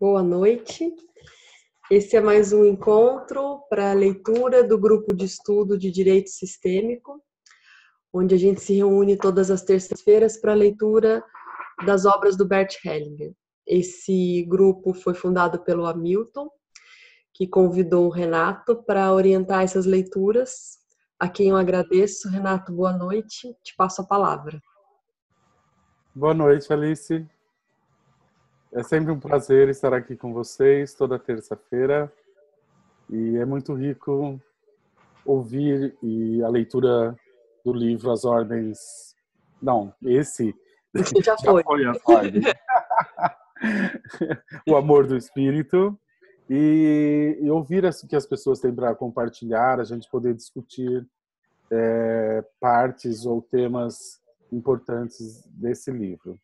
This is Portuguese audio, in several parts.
Boa noite. Esse é mais um encontro para a leitura do grupo de estudo de Direito Sistêmico, onde a gente se reúne todas as terças-feiras para a leitura das obras do Bert Hellinger. Esse grupo foi fundado pelo Hamilton, que convidou o Renato para orientar essas leituras, a quem eu agradeço. Renato, boa noite. Te passo a palavra. Boa noite, Alice. É sempre um prazer estar aqui com vocês toda terça-feira e é muito rico ouvir a leitura do livro As Ordens... Não, esse já foi As Ordens. O Amor do Espírito e ouvir o que as pessoas têm para compartilhar, a gente poder discutir partes ou temas importantes desse livro.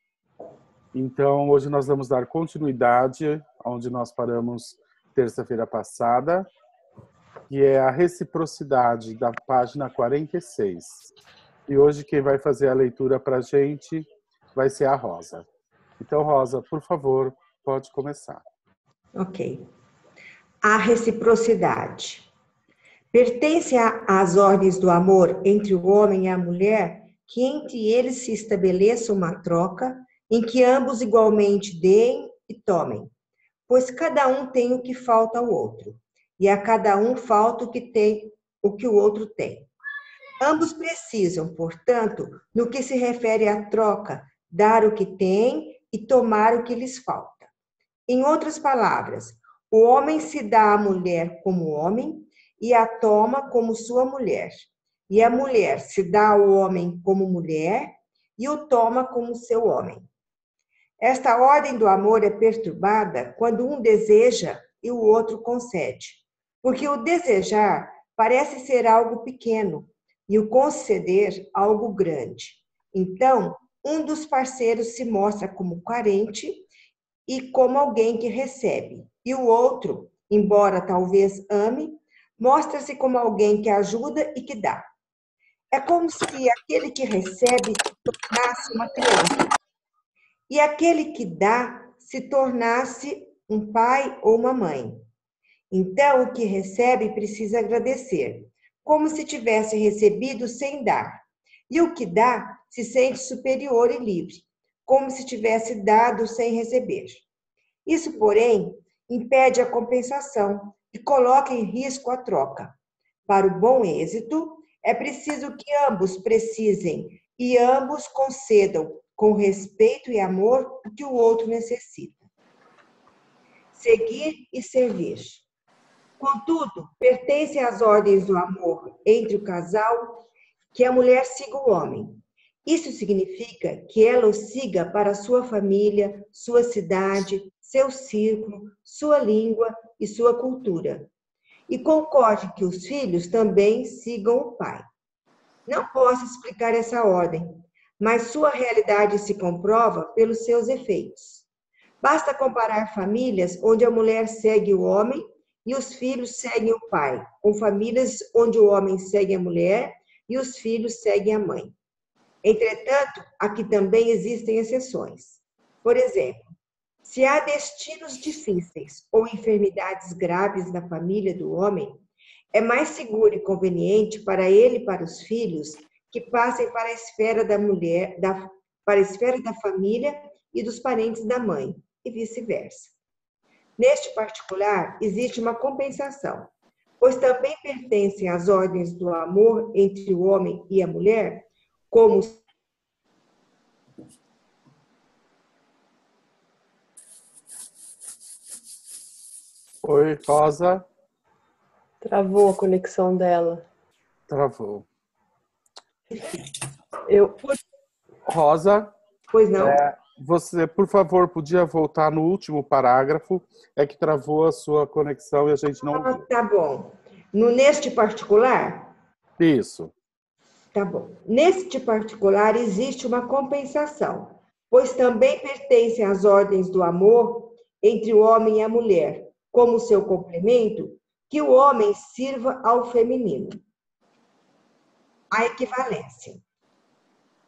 Então, hoje nós vamos dar continuidade onde nós paramos terça-feira passada, que é a reciprocidade da página 46. E hoje quem vai fazer a leitura para a gente vai ser a Rosa. Então, Rosa, por favor, pode começar. Ok. A reciprocidade. Pertence às ordens do amor entre o homem e a mulher que entre eles se estabeleça uma troca em que ambos igualmente deem e tomem, pois cada um tem o que falta ao outro, e a cada um falta o que o outro tem. Ambos precisam, portanto, no que se refere à troca, dar o que tem e tomar o que lhes falta. Em outras palavras, o homem se dá à mulher como homem e a toma como sua mulher, e a mulher se dá ao homem como mulher e o toma como seu homem. Esta ordem do amor é perturbada quando um deseja e o outro concede, porque o desejar parece ser algo pequeno e o conceder algo grande. Então, um dos parceiros se mostra como carente e como alguém que recebe, e o outro, embora talvez ame, mostra-se como alguém que ajuda e que dá. É como se aquele que recebe se tornasse uma criança e aquele que dá se tornasse um pai ou uma mãe. Então, o que recebe precisa agradecer, como se tivesse recebido sem dar. E o que dá se sente superior e livre, como se tivesse dado sem receber. Isso, porém, impede a compensação e coloca em risco a troca. Para o bom êxito, é preciso que ambos precisem e ambos concedam com respeito e amor o que o outro necessita. Seguir e servir. Contudo, pertence às ordens do amor entre o casal que a mulher siga o homem. Isso significa que ela o siga para sua família, sua cidade, seu círculo, sua língua e sua cultura. E concorde que os filhos também sigam o pai. Não posso explicar essa ordem, mas sua realidade se comprova pelos seus efeitos. Basta comparar famílias onde a mulher segue o homem e os filhos seguem o pai, com famílias onde o homem segue a mulher e os filhos seguem a mãe. Entretanto, aqui também existem exceções. Por exemplo, se há destinos difíceis ou enfermidades graves na família do homem, é mais seguro e conveniente para ele e para os filhos que passem para a esfera da mulher, para a esfera da família e dos parentes da mãe, e vice-versa. Neste particular, existe uma compensação, pois também pertencem às ordens do amor entre o homem e a mulher, como Oi, Rosa. Travou a conexão dela. Travou. Rosa? Pois não? Você, por favor, podia voltar no último parágrafo? É que travou a sua conexão e a gente não ouviu. Tá bom. Neste particular? Isso. Tá bom. Neste particular existe uma compensação, pois também pertencem às ordens do amor entre o homem e a mulher, como seu complemento, que o homem sirva ao feminino. A equivalência.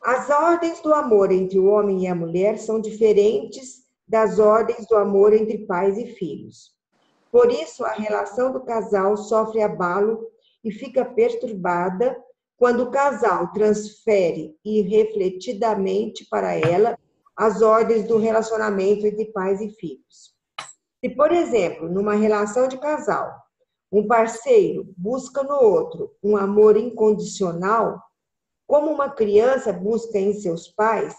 As ordens do amor entre o homem e a mulher são diferentes das ordens do amor entre pais e filhos. Por isso, a relação do casal sofre abalo e fica perturbada quando o casal transfere irrefletidamente para ela as ordens do relacionamento entre pais e filhos. Se, por exemplo, numa relação de casal, um parceiro busca no outro um amor incondicional, como uma criança busca em seus pais,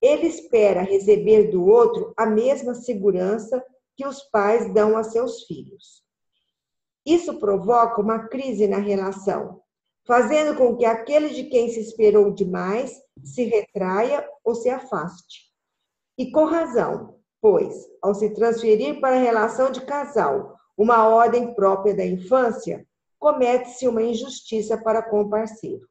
ele espera receber do outro a mesma segurança que os pais dão a seus filhos. Isso provoca uma crise na relação, fazendo com que aquele de quem se esperou demais se retraia ou se afaste. E com razão, pois, ao se transferir para a relação de casal uma ordem própria da infância, comete-se uma injustiça para com o parceiro.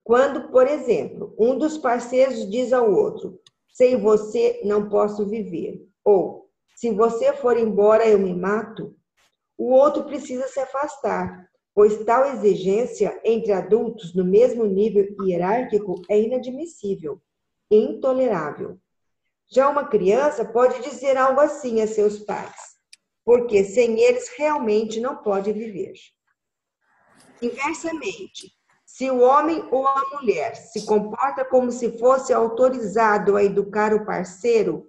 Quando, por exemplo, um dos parceiros diz ao outro: sem você não posso viver, ou se você for embora eu me mato, o outro precisa se afastar, pois tal exigência entre adultos no mesmo nível hierárquico é inadmissível, intolerável. Já uma criança pode dizer algo assim a seus pais, porque sem eles realmente não pode viver. Inversamente, se o homem ou a mulher se comporta como se fosse autorizado a educar o parceiro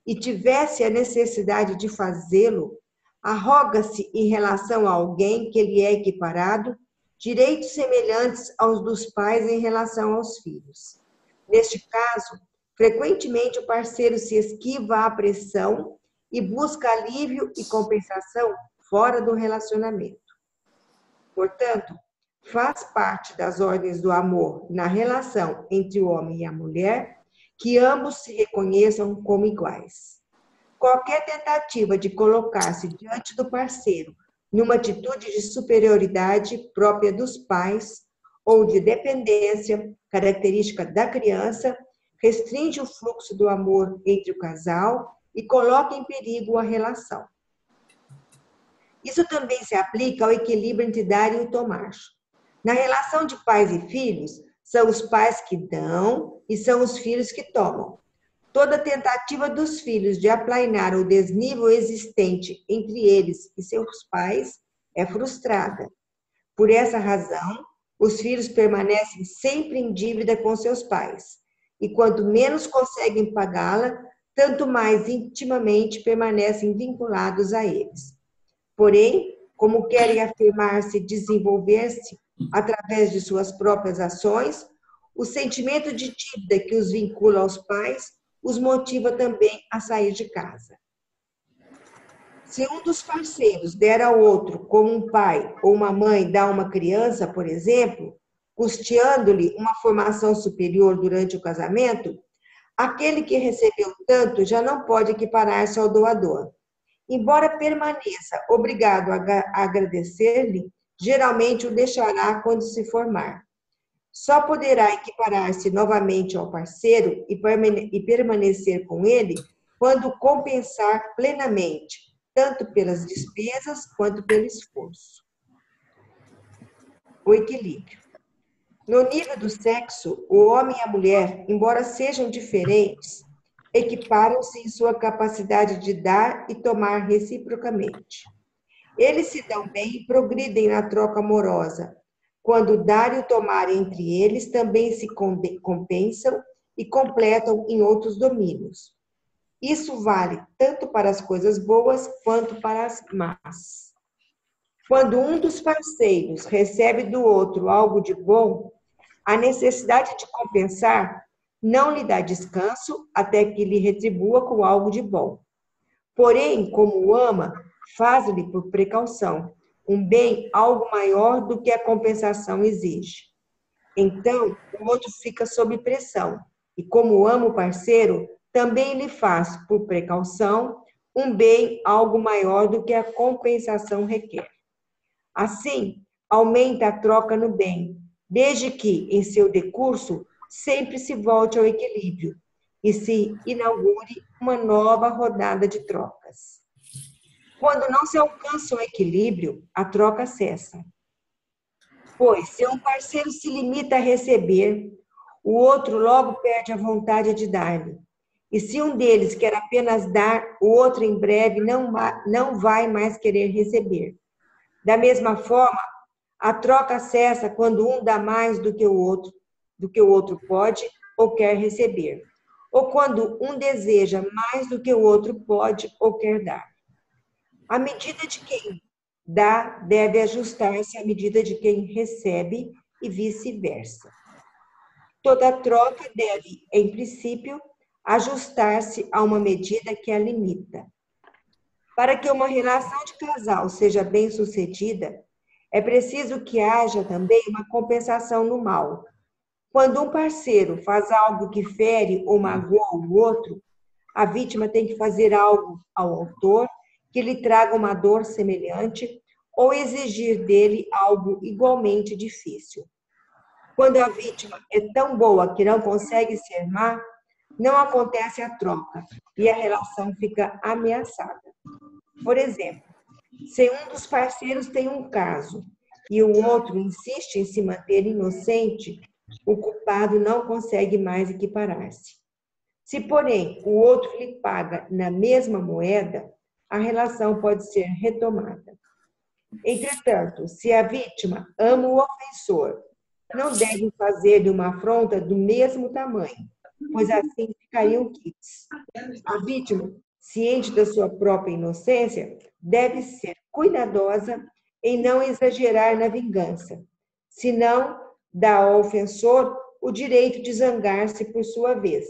e tivesse a necessidade de fazê-lo, arroga-se em relação a alguém que lhe é equiparado direitos semelhantes aos dos pais em relação aos filhos. Neste caso, frequentemente o parceiro se esquiva à pressão e busca alívio e compensação fora do relacionamento. Portanto, faz parte das ordens do amor na relação entre o homem e a mulher que ambos se reconheçam como iguais. Qualquer tentativa de colocar-se diante do parceiro numa atitude de superioridade própria dos pais ou de dependência, característica da criança, restringe o fluxo do amor entre o casal e coloca em perigo a relação. Isso também se aplica ao equilíbrio entre dar e tomar. Na relação de pais e filhos, são os pais que dão e são os filhos que tomam. Toda tentativa dos filhos de aplainar o desnível existente entre eles e seus pais é frustrada. Por essa razão, os filhos permanecem sempre em dívida com seus pais, e quanto menos conseguem pagá-la, tanto mais intimamente permanecem vinculados a eles. Porém, como querem afirmar-se e desenvolver-se através de suas próprias ações, o sentimento de dívida que os vincula aos pais os motiva também a sair de casa. Se um dos parceiros der ao outro como um pai ou uma mãe dá a uma criança, por exemplo, custeando-lhe uma formação superior durante o casamento, aquele que recebeu tanto já não pode equiparar-se ao doador. Embora permaneça obrigado a agradecer-lhe, geralmente o deixará quando se formar. Só poderá equiparar-se novamente ao parceiro e permanecer com ele quando compensar plenamente, tanto pelas despesas quanto pelo esforço. O equilíbrio. No nível do sexo, o homem e a mulher, embora sejam diferentes, equiparam-se em sua capacidade de dar e tomar reciprocamente. Eles se dão bem e progridem na troca amorosa. Quando dar e o tomar entre eles também se compensam e completam em outros domínios. Isso vale tanto para as coisas boas quanto para as más. Quando um dos parceiros recebe do outro algo de bom, a necessidade de compensar não lhe dá descanso até que lhe retribua com algo de bom. Porém, como o ama, faz-lhe por precaução um bem algo maior do que a compensação exige. Então, o outro fica sob pressão, e como ama o parceiro, também lhe faz, por precaução, um bem algo maior do que a compensação requer. Assim, aumenta a troca no bem, desde que, em seu decurso, sempre se volte ao equilíbrio e se inaugure uma nova rodada de trocas. Quando não se alcança o equilíbrio, a troca cessa. Pois, se um parceiro se limita a receber, o outro logo perde a vontade de dar-lhe. E se um deles quer apenas dar, o outro em breve não vai mais querer receber. Da mesma forma, a troca cessa quando um dá mais do que o outro pode ou quer receber, ou quando um deseja mais do que o outro pode ou quer dar. A medida de quem dá deve ajustar-se à medida de quem recebe e vice-versa. Toda troca deve, em princípio, ajustar-se a uma medida que a limita. Para que uma relação de casal seja bem-sucedida, é preciso que haja também uma compensação no mal. Quando um parceiro faz algo que fere ou magoa o outro, a vítima tem que fazer algo ao autor que lhe traga uma dor semelhante ou exigir dele algo igualmente difícil. Quando a vítima é tão boa que não consegue ser má, não acontece a troca e a relação fica ameaçada. Por exemplo, se um dos parceiros tem um caso e o outro insiste em se manter inocente, o culpado não consegue mais equiparar-se. Se, porém, o outro lhe paga na mesma moeda, a relação pode ser retomada. Entretanto, se a vítima ama o ofensor, não deve fazer-lhe uma afronta do mesmo tamanho, pois assim ficariam quites. A vítima, ciente da sua própria inocência, deve ser cuidadosa em não exagerar na vingança, senão dá ao ofensor o direito de zangar-se por sua vez.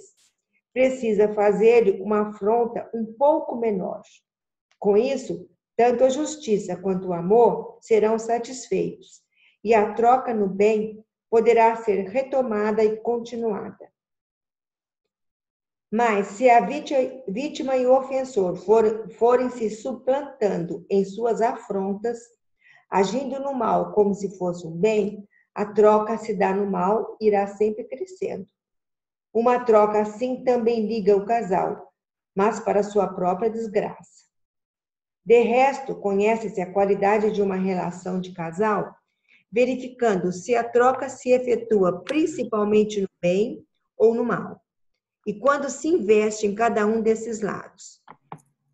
Precisa fazer-lhe uma afronta um pouco menor. Com isso, tanto a justiça quanto o amor serão satisfeitos, e a troca no bem poderá ser retomada e continuada. Mas, se a vítima e o ofensor forem se suplantando em suas afrontas, agindo no mal como se fosse um bem, a troca se dá no mal irá sempre crescendo. Uma troca assim também liga o casal, mas para sua própria desgraça. De resto, conhece-se a qualidade de uma relação de casal verificando se a troca se efetua principalmente no bem ou no mal, e quando se investe em cada um desses lados.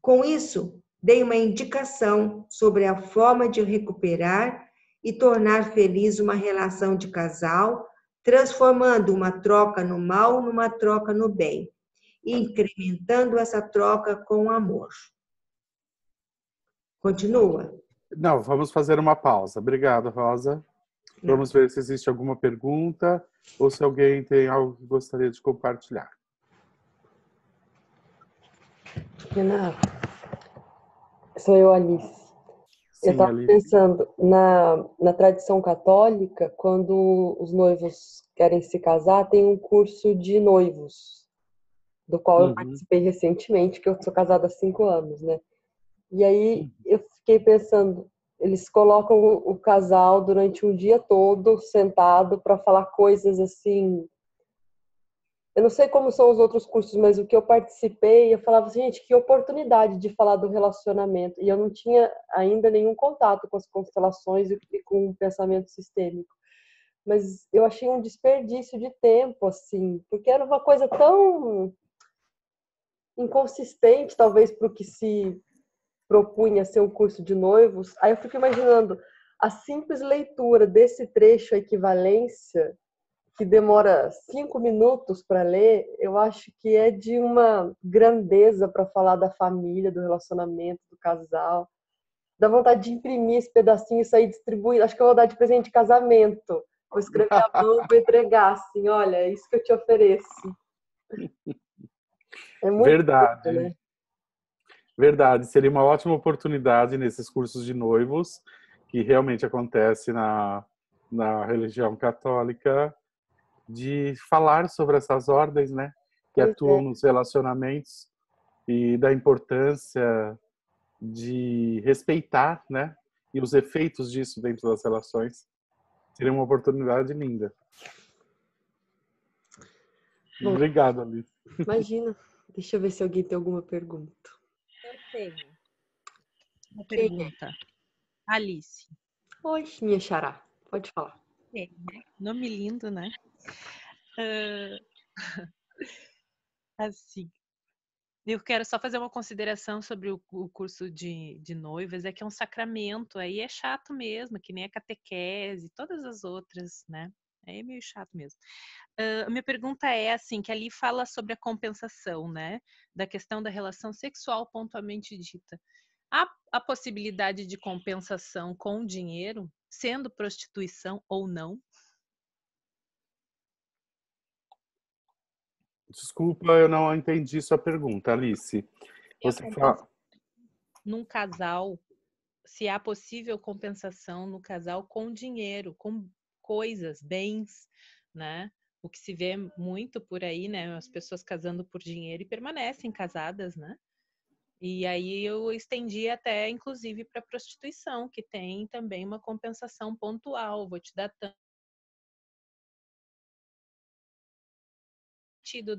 Com isso, dei uma indicação sobre a forma de recuperar e tornar feliz uma relação de casal, transformando uma troca no mal numa troca no bem, e incrementando essa troca com amor. Continua? Não, vamos fazer uma pausa. Obrigado, Rosa. Vamos ver se existe alguma pergunta ou se alguém tem algo que gostaria de compartilhar. Renata, sou eu, Alice. Sim, eu estava Alice. pensando, na tradição católica, quando os noivos querem se casar, tem um curso de noivos, do qual eu participei recentemente, que eu sou casada há 5 anos, né? E aí eu fiquei pensando, eles colocam o casal durante um dia todo sentado para falar coisas assim. Eu não sei como são os outros cursos, mas o que eu participei, eu falava assim, gente, que oportunidade de falar do relacionamento. E eu não tinha ainda nenhum contato com as constelações e com o pensamento sistêmico. Mas eu achei um desperdício de tempo, assim, porque era uma coisa tão inconsistente, talvez, para o que se propunha ser um curso de noivos. Aí eu fico imaginando a simples leitura desse trecho, a equivalência, que demora 5 minutos para ler, eu acho que é de uma grandeza para falar da família, do relacionamento, do casal. Dá vontade de imprimir esse pedacinho e sair distribuindo. Acho que eu vou dar de presente de casamento. Vou escrever a mão, vou entregar assim, olha, é isso que eu te ofereço. É muito Verdade. lindo, né? Verdade, seria uma ótima oportunidade nesses cursos de noivos, que realmente acontece na religião católica, de falar sobre essas ordens, né, que Pois atuam nos relacionamentos e da importância de respeitar, né, e os efeitos disso dentro das relações. Seria uma oportunidade linda. Bom, obrigado, Alice. Imagina. Deixa eu ver se alguém tem alguma pergunta. Eu tenho uma pergunta. Alice. Oi, minha xará. Pode falar. Nome lindo, né? Assim, Eu quero só fazer uma consideração sobre o curso de noivas, é que é um sacramento, aí é chato mesmo, que nem a catequese, todas as outras, né? Aí é meio chato mesmo. A minha pergunta é assim, que ali fala sobre a compensação, né? Da questão da relação sexual pontualmente dita. Há a possibilidade de compensação com dinheiro, sendo prostituição ou não? Desculpa, eu não entendi sua pergunta, Alice. E a Você fala. num casal, se há possível compensação no casal com dinheiro, com coisas, bens, né? O que se vê muito por aí, né? As pessoas casando por dinheiro e permanecem casadas, né? E aí eu estendi até, inclusive, para prostituição, que tem também uma compensação pontual. Vou te dar tanto sentido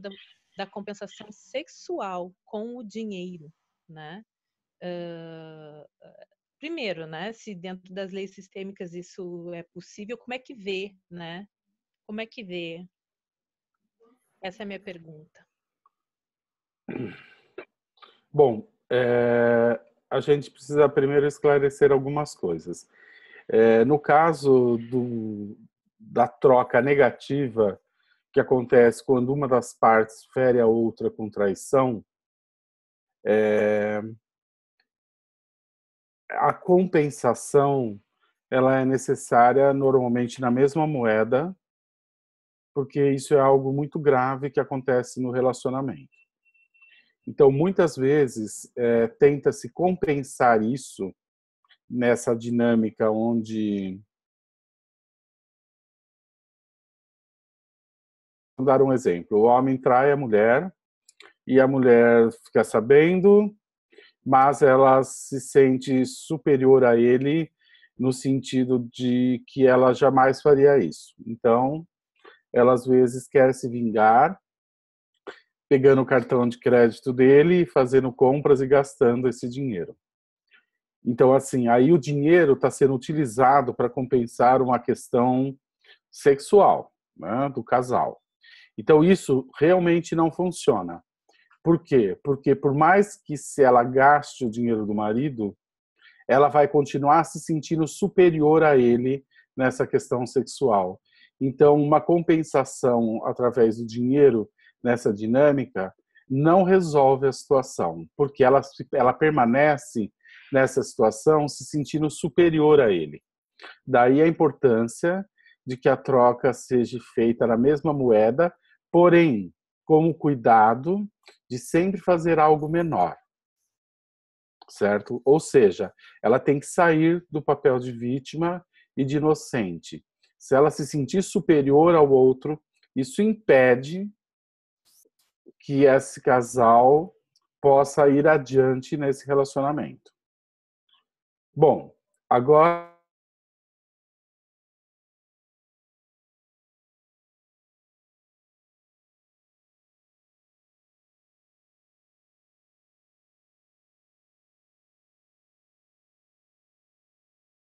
da compensação sexual com o dinheiro, né? Primeiro, né? Se dentro das leis sistêmicas isso é possível, como é que vê, né? Como é que vê? Essa é a minha pergunta. Bom, a gente precisa primeiro esclarecer algumas coisas. No caso da troca negativa que acontece quando uma das partes fere a outra com traição, a compensação ela é necessária normalmente na mesma moeda, porque isso é algo muito grave que acontece no relacionamento. Então, muitas vezes, tenta-se compensar isso nessa dinâmica onde... Vou dar um exemplo. O homem trai a mulher e a mulher fica sabendo, mas ela se sente superior a ele no sentido de que ela jamais faria isso. Então, ela às vezes quer se vingar, pegando o cartão de crédito dele, fazendo compras e gastando esse dinheiro. Então, assim, aí o dinheiro está sendo utilizado para compensar uma questão sexual, né, do casal. Então, isso realmente não funciona. Por quê? Porque por mais que se ela gaste o dinheiro do marido, ela vai continuar se sentindo superior a ele nessa questão sexual. Então, uma compensação através do dinheiro nessa dinâmica não resolve a situação, porque ela permanece nessa situação se sentindo superior a ele. Daí a importância de que a troca seja feita na mesma moeda, porém, como cuidado de sempre fazer algo menor, certo? Ou seja, ela tem que sair do papel de vítima e de inocente. Se ela se sentir superior ao outro, isso impede que esse casal possa ir adiante nesse relacionamento. Bom, agora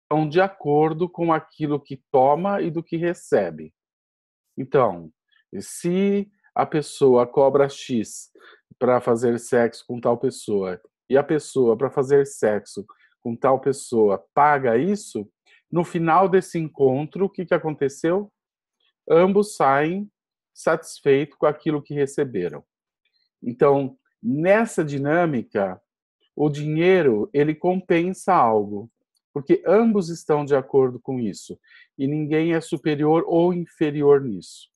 estão de acordo com aquilo que toma e do que recebe. Então, se a pessoa cobra X para fazer sexo com tal pessoa e a pessoa para fazer sexo com tal pessoa paga isso, no final desse encontro, o que aconteceu? Ambos saem satisfeitos com aquilo que receberam. Então, nessa dinâmica, o dinheiro ele compensa algo, porque ambos estão de acordo com isso e ninguém é superior ou inferior nisso.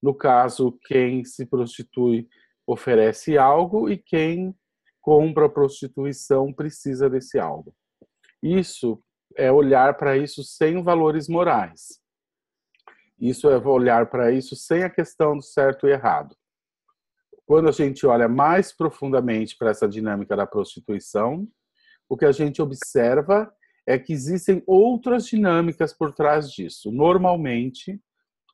No caso, quem se prostitui oferece algo e quem compra a prostituição precisa desse algo. Isso é olhar para isso sem valores morais. Isso é olhar para isso sem a questão do certo e errado. Quando a gente olha mais profundamente para essa dinâmica da prostituição, o que a gente observa é que existem outras dinâmicas por trás disso. Normalmente,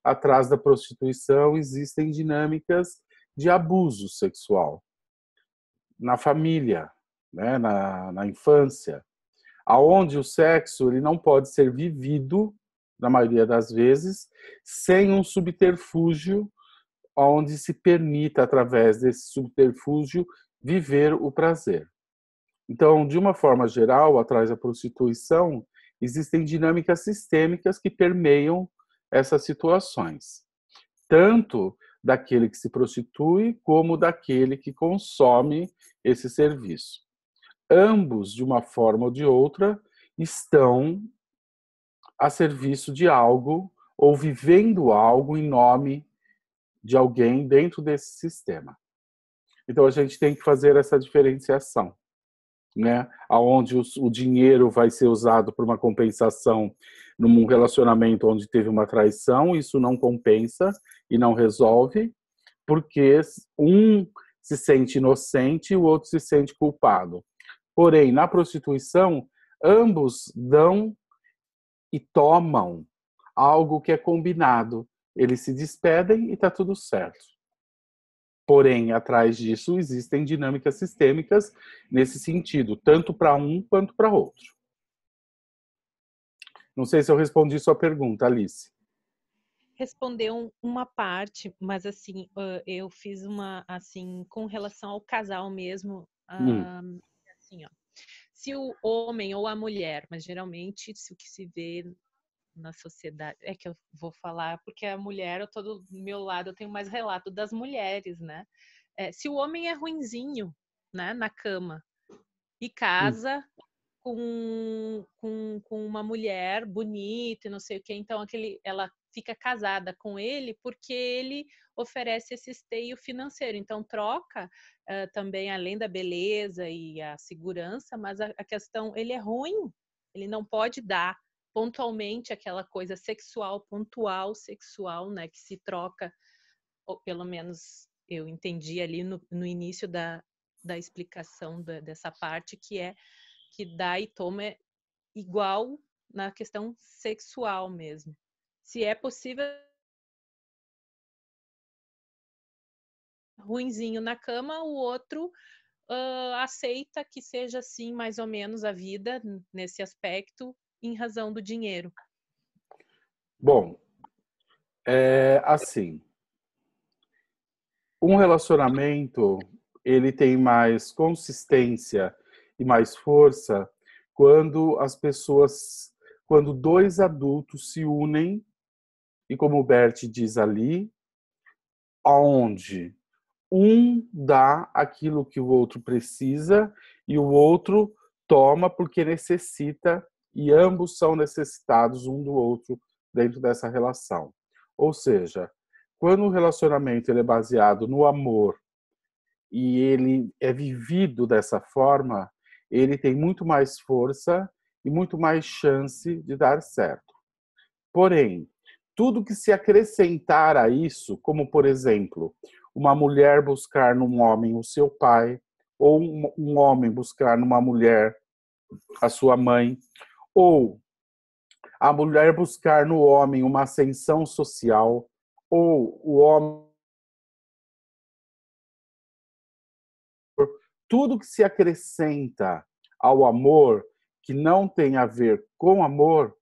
atrás da prostituição existem dinâmicas de abuso sexual na família, né, na infância, aonde o sexo ele não pode ser vivido, na maioria das vezes, sem um subterfúgio onde se permita, através desse subterfúgio, viver o prazer. Então, de uma forma geral, atrás da prostituição, existem dinâmicas sistêmicas que permeiam essas situações. Tanto daquele que se prostitui, como daquele que consome esse serviço. Ambos, de uma forma ou de outra, estão a serviço de algo ou vivendo algo em nome de alguém dentro desse sistema. Então, a gente tem que fazer essa diferenciação, né? Onde o dinheiro vai ser usado por uma compensação num relacionamento onde teve uma traição, isso não compensa e não resolve, porque um se sente inocente e o outro se sente culpado. Porém, na prostituição, ambos dão e tomam algo que é combinado. Eles se despedem e está tudo certo. Porém, atrás disso existem dinâmicas sistêmicas nesse sentido, tanto para um quanto para outro. Não sei se eu respondi sua pergunta, Alice. Respondeu uma parte, mas assim, eu fiz uma, assim, com relação ao casal mesmo, assim, ó. Se o homem ou a mulher, mas geralmente o que se vê na sociedade, é que eu vou falar, porque a mulher, eu tô do meu lado, eu tenho mais relato das mulheres, né? Se o homem é ruinzinho, né, na cama, e casa com uma mulher bonita e não sei o que, então ela fica casada com ele porque ele oferece esse esteio financeiro. Então, troca também, além da beleza e a segurança, mas a questão, ele é ruim, ele não pode dar pontualmente aquela coisa sexual, pontual sexual, né, que se troca, ou pelo menos eu entendi ali no início da explicação dessa parte, que dá e toma igual na questão sexual mesmo. Se é possível, ruinzinho na cama, o outro aceita que seja assim mais ou menos a vida nesse aspecto em razão do dinheiro. Bom, assim, um relacionamento ele tem mais consistência e mais força quando quando dois adultos se unem e, como o Bert diz ali, onde um dá aquilo que o outro precisa e o outro toma porque necessita, e ambos são necessitados um do outro dentro dessa relação. Ou seja, quando o relacionamento ele é baseado no amor e ele é vivido dessa forma, ele tem muito mais força e muito mais chance de dar certo. Porém, tudo que se acrescentar a isso, como por exemplo, uma mulher buscar num homem o seu pai, ou um homem buscar numa mulher a sua mãe, ou a mulher buscar no homem uma ascensão social, ou o homem. Tudo que se acrescenta ao amor que não tem a ver com amor,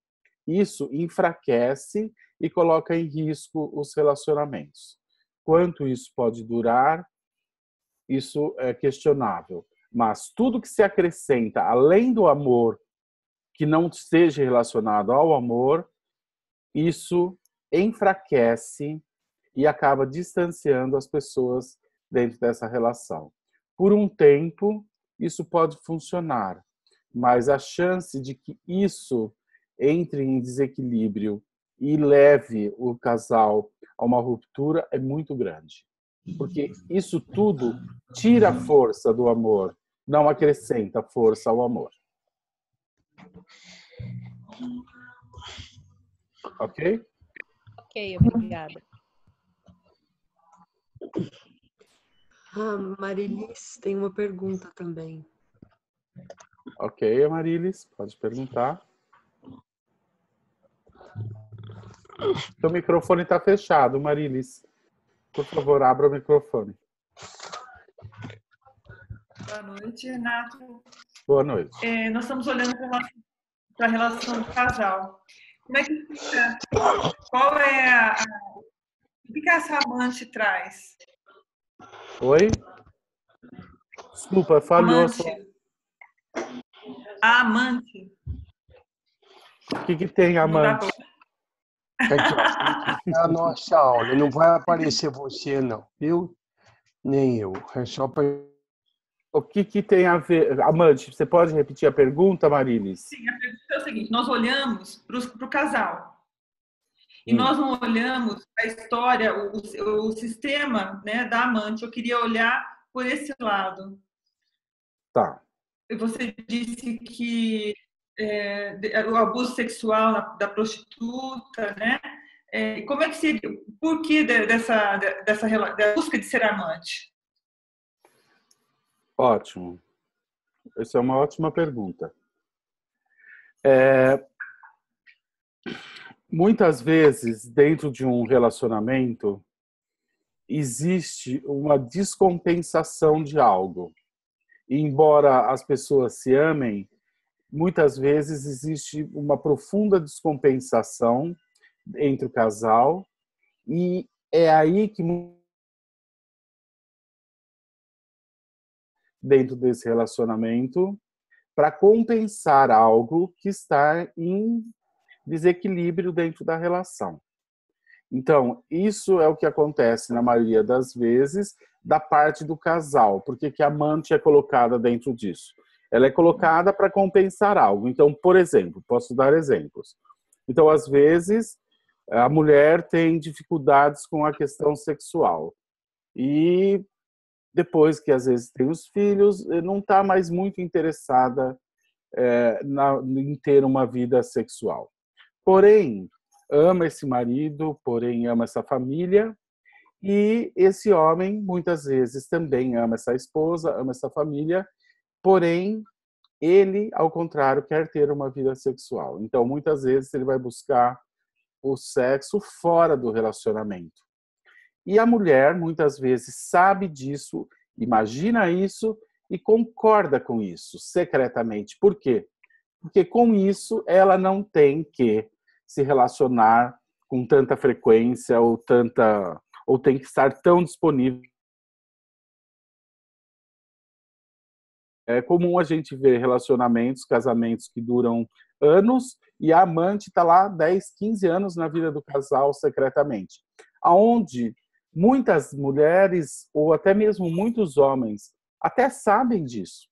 isso enfraquece e coloca em risco os relacionamentos. Quanto isso pode durar, isso é questionável. Mas tudo que se acrescenta além do amor, que não esteja relacionado ao amor, isso enfraquece e acaba distanciando as pessoas dentro dessa relação. Por um tempo, isso pode funcionar, mas a chance de que isso entre em desequilíbrio e leve o casal a uma ruptura é muito grande. Porque isso tudo tira a força do amor, não acrescenta força ao amor. Ok? Ok, obrigada. Marilis tem uma pergunta também. Ok, Marilis, pode perguntar. Seu microfone está fechado, Marilis. Por favor, abra o microfone. Boa noite, Renato. Boa noite. Nós estamos olhando para a relação do casal. Como é que fica? Qual é o que essa amante traz? Oi? Desculpa, falhou. Amante. A amante. O que tem Não dá amante? pra... Aqui, ó. É a nossa aula. Não vai aparecer você, não. Viu? Nem eu. É só para... O que tem a ver? Amante, você pode repetir a pergunta, Marilis? Sim, a pergunta é o seguinte: nós olhamos para o casal e nós não olhamos a história, o sistema, né, da amante. Eu queria olhar por esse lado. Tá. Você disse que o abuso sexual da prostituta, né? Como é que seria? Por que da busca de ser amante? Ótimo. Essa é uma ótima pergunta. Muitas vezes, dentro de um relacionamento, existe uma descompensação de algo. E, embora as pessoas se amem, muitas vezes existe uma profunda descompensação entre o casal, e é aí que, dentro desse relacionamento, para compensar algo que está em desequilíbrio dentro da relação. Então, isso é o que acontece na maioria das vezes da parte do casal. Por que a amante é colocada dentro disso? Ela é colocada para compensar algo. Então, por exemplo, posso dar exemplos. Então, às vezes, a mulher tem dificuldades com a questão sexual. E depois que, às vezes, tem os filhos, não está mais muito interessada em ter uma vida sexual. Porém, ama esse marido, porém ama essa família, e esse homem, muitas vezes, também ama essa esposa, ama essa família, porém, ele, ao contrário, quer ter uma vida sexual. Então, muitas vezes, ele vai buscar o sexo fora do relacionamento. E a mulher, muitas vezes, sabe disso, imagina isso e concorda com isso, secretamente. Por quê? Porque com isso ela não tem que se relacionar com tanta frequência ou tem que estar tão disponível. É comum a gente ver relacionamentos, casamentos que duram anos e a amante está lá 10, 15 anos na vida do casal secretamente. Aonde muitas mulheres ou até mesmo muitos homens até sabem disso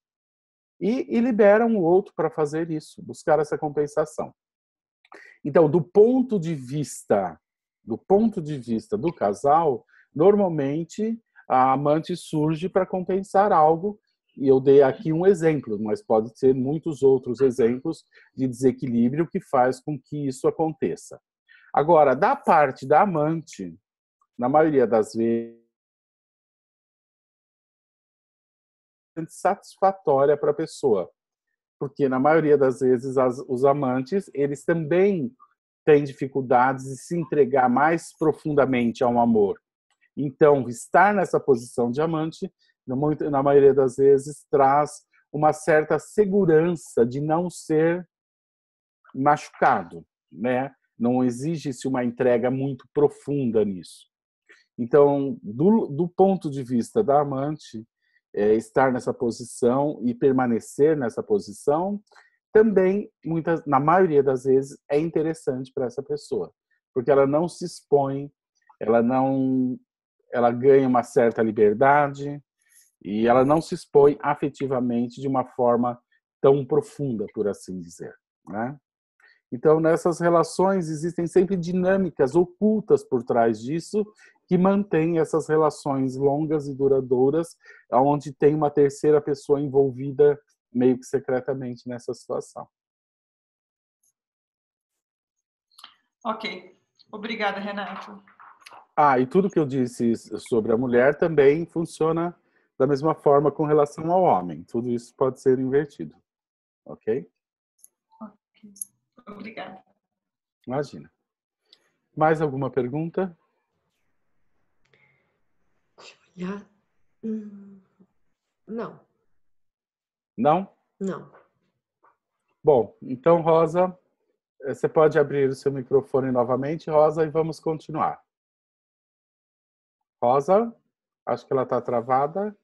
e liberam o outro para fazer isso, buscar essa compensação. Então, do ponto de vista do casal, normalmente a amante surge para compensar algo, e eu dei aqui um exemplo, mas pode ser muitos outros exemplos de desequilíbrio que faz com que isso aconteça. Agora, da parte da amante, na maioria das vezes, é satisfatória para a pessoa, porque na maioria das vezes os amantes, eles também têm dificuldades de se entregar mais profundamente a um amor. Então, estar nessa posição de amante, na maioria das vezes, traz uma certa segurança de não ser machucado, né? Não exige-se uma entrega muito profunda nisso. Então, do ponto de vista da amante, estar nessa posição e permanecer nessa posição, também, na maioria das vezes, é interessante para essa pessoa, porque ela não se expõe, ela ganha uma certa liberdade e ela não se expõe afetivamente de uma forma tão profunda, por assim dizer, né? Então, nessas relações existem sempre dinâmicas ocultas por trás disso que mantêm essas relações longas e duradouras, onde tem uma terceira pessoa envolvida meio que secretamente nessa situação. Ok. Obrigada, Renato. E tudo que eu disse sobre a mulher também funciona da mesma forma com relação ao homem. Tudo isso pode ser invertido. Ok? Ok. Obrigada. Imagina. Mais alguma pergunta? Deixa eu olhar. Não. Não? Não. Bom, então, Rosa, você pode abrir o seu microfone novamente, Rosa, e vamos continuar. Rosa, acho que ela está travada.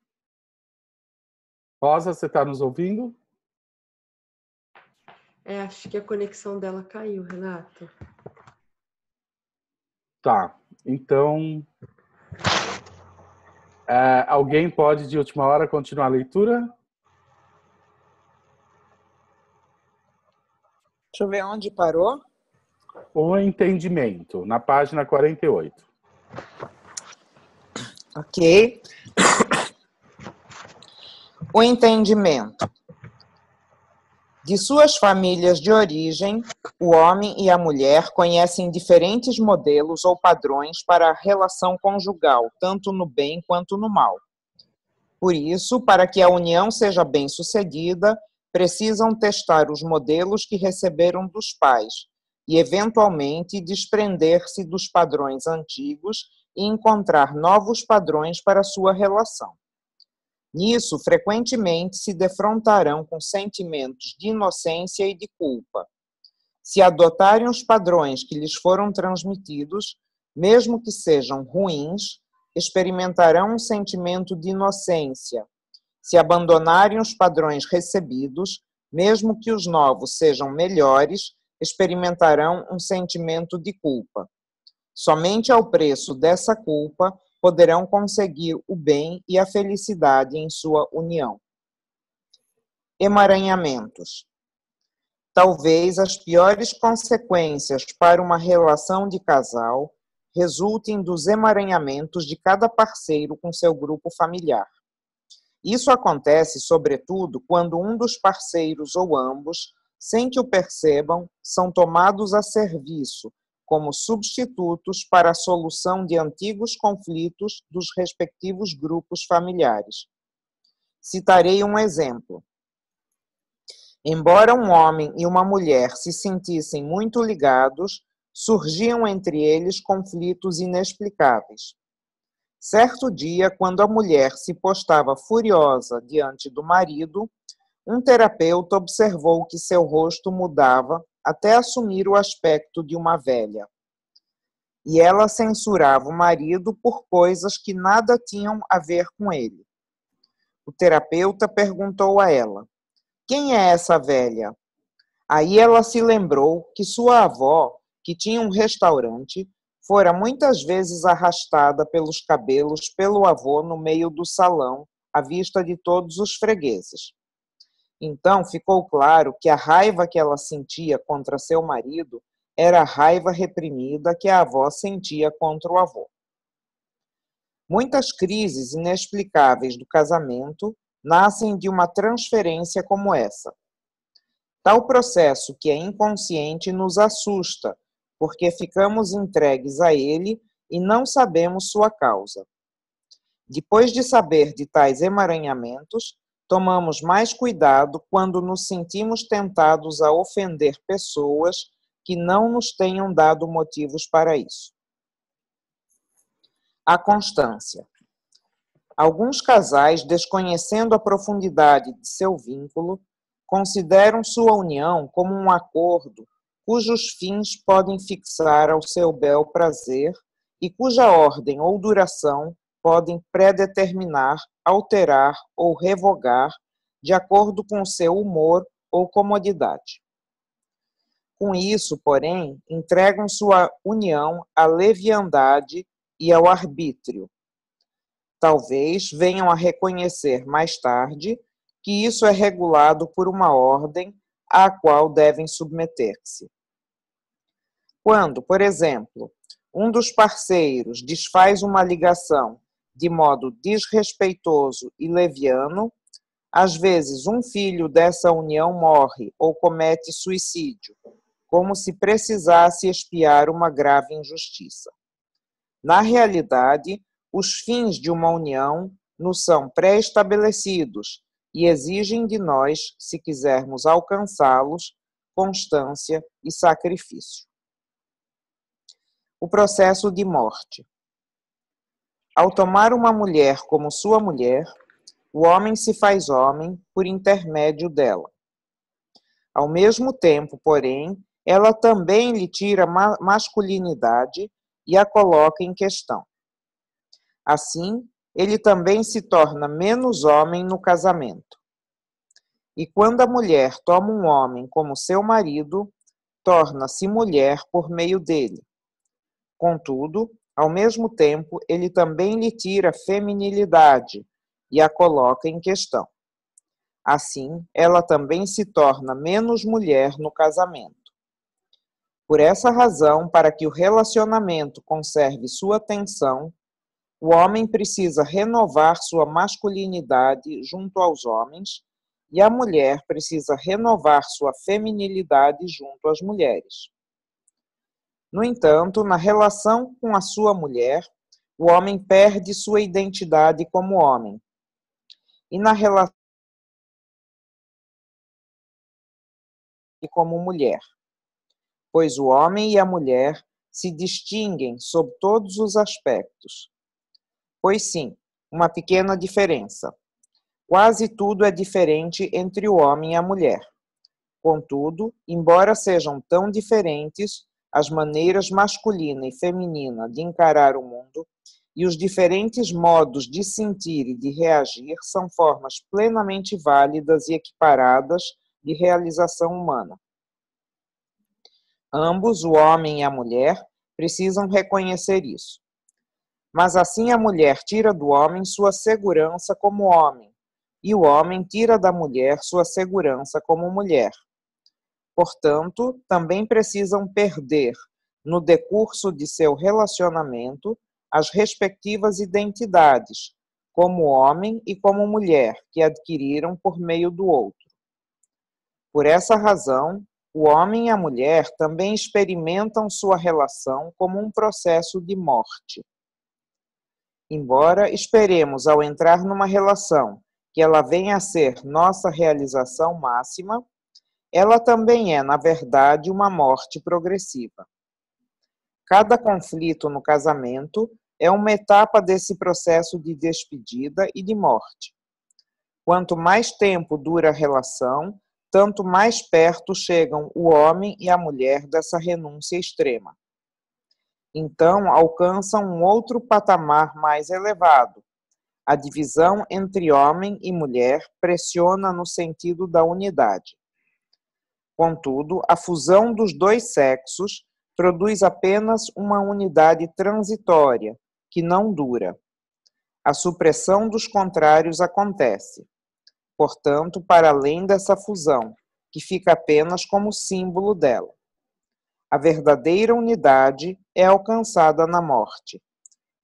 Rosa, você está nos ouvindo? Acho que a conexão dela caiu, Renato. Tá. Então, alguém pode, de última hora, continuar a leitura? Deixa eu ver onde parou. O entendimento, na página 48. Ok. O entendimento. De suas famílias de origem, o homem e a mulher conhecem diferentes modelos ou padrões para a relação conjugal, tanto no bem quanto no mal. Por isso, para que a união seja bem-sucedida, precisam testar os modelos que receberam dos pais e, eventualmente, desprender-se dos padrões antigos e encontrar novos padrões para sua relação. Nisso, frequentemente se defrontarão com sentimentos de inocência e de culpa. Se adotarem os padrões que lhes foram transmitidos, mesmo que sejam ruins, experimentarão um sentimento de inocência. Se abandonarem os padrões recebidos, mesmo que os novos sejam melhores, experimentarão um sentimento de culpa. Somente ao preço dessa culpa poderão conseguir o bem e a felicidade em sua união. Emaranhamentos. Talvez as piores consequências para uma relação de casal resultem dos emaranhamentos de cada parceiro com seu grupo familiar. Isso acontece, sobretudo, quando um dos parceiros ou ambos, sem que o percebam, são tomados a serviço como substitutos para a solução de antigos conflitos dos respectivos grupos familiares. Citarei um exemplo. Embora um homem e uma mulher se sentissem muito ligados, surgiam entre eles conflitos inexplicáveis. Certo dia, quando a mulher se postava furiosa diante do marido, um terapeuta observou que seu rosto mudava até assumir o aspecto de uma velha. E ela censurava o marido por coisas que nada tinham a ver com ele. O terapeuta perguntou a ela: "Quem é essa velha?" Aí ela se lembrou que sua avó, que tinha um restaurante, fora muitas vezes arrastada pelos cabelos pelo avô no meio do salão, à vista de todos os fregueses. Então ficou claro que a raiva que ela sentia contra seu marido era a raiva reprimida que a avó sentia contra o avô. Muitas crises inexplicáveis do casamento nascem de uma transferência como essa. Tal processo que é inconsciente nos assusta, porque ficamos entregues a ele e não sabemos sua causa. Depois de saber de tais emaranhamentos, tomamos mais cuidado quando nos sentimos tentados a ofender pessoas que não nos tenham dado motivos para isso. A constância. Alguns casais, desconhecendo a profundidade de seu vínculo, consideram sua união como um acordo cujos fins podem fixar ao seu bel prazer e cuja ordem ou duração podem predeterminar, alterar ou revogar de acordo com seu humor ou comodidade. Com isso, porém, entregam sua união à leviandade e ao arbítrio. Talvez venham a reconhecer mais tarde que isso é regulado por uma ordem à qual devem submeter-se. Quando, por exemplo, um dos parceiros desfaz uma ligação de modo desrespeitoso e leviano, às vezes um filho dessa união morre ou comete suicídio, como se precisasse expiar uma grave injustiça. Na realidade, os fins de uma união nos são pré-estabelecidos e exigem de nós, se quisermos alcançá-los, constância e sacrifício. O processo de morte. Ao tomar uma mulher como sua mulher, o homem se faz homem por intermédio dela. Ao mesmo tempo, porém, ela também lhe tira masculinidade e a coloca em questão. Assim, ele também se torna menos homem no casamento. E quando a mulher toma um homem como seu marido, torna-se mulher por meio dele. Contudo, ao mesmo tempo, ele também lhe tira a feminilidade e a coloca em questão. Assim, ela também se torna menos mulher no casamento. Por essa razão, para que o relacionamento conserve sua tensão, o homem precisa renovar sua masculinidade junto aos homens e a mulher precisa renovar sua feminilidade junto às mulheres. No entanto, na relação com a sua mulher, o homem perde sua identidade como homem. E na relação como mulher, pois o homem e a mulher se distinguem sob todos os aspectos. Pois sim, uma pequena diferença. Quase tudo é diferente entre o homem e a mulher. Contudo, embora sejam tão diferentes, as maneiras masculina e feminina de encarar o mundo e os diferentes modos de sentir e de reagir são formas plenamente válidas e equiparadas de realização humana. Ambos, o homem e a mulher, precisam reconhecer isso. Mas assim a mulher tira do homem sua segurança como homem, e o homem tira da mulher sua segurança como mulher. Portanto, também precisam perder, no decurso de seu relacionamento, as respectivas identidades, como homem e como mulher, que adquiriram por meio do outro. Por essa razão, o homem e a mulher também experimentam sua relação como um processo de morte. Embora esperemos, ao entrar numa relação, que ela venha a ser nossa realização máxima, ela também é, na verdade, uma morte progressiva. Cada conflito no casamento é uma etapa desse processo de despedida e de morte. Quanto mais tempo dura a relação, tanto mais perto chegam o homem e a mulher dessa renúncia extrema. Então, alcançam um outro patamar mais elevado. A divisão entre homem e mulher pressiona no sentido da unidade. Contudo, a fusão dos dois sexos produz apenas uma unidade transitória, que não dura. A supressão dos contrários acontece, portanto, para além dessa fusão, que fica apenas como símbolo dela. A verdadeira unidade é alcançada na morte.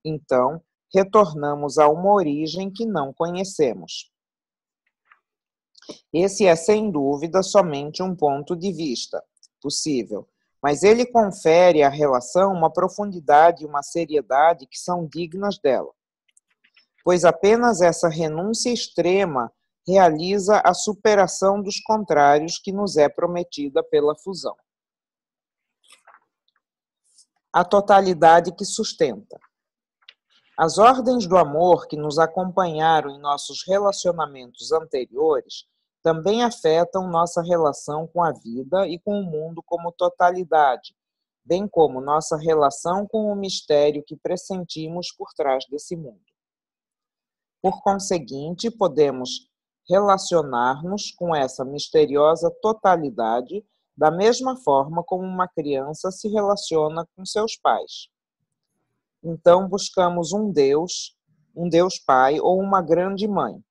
Então, retornamos a uma origem que não conhecemos. Esse é, sem dúvida, somente um ponto de vista possível, mas ele confere à relação uma profundidade e uma seriedade que são dignas dela, pois apenas essa renúncia extrema realiza a superação dos contrários que nos é prometida pela fusão. A totalidade que sustenta. As ordens do amor que nos acompanharam em nossos relacionamentos anteriores também afetam nossa relação com a vida e com o mundo como totalidade, bem como nossa relação com o mistério que pressentimos por trás desse mundo. Por conseguinte, podemos relacionar-nos com essa misteriosa totalidade da mesma forma como uma criança se relaciona com seus pais. Então, buscamos um Deus Pai ou uma grande mãe.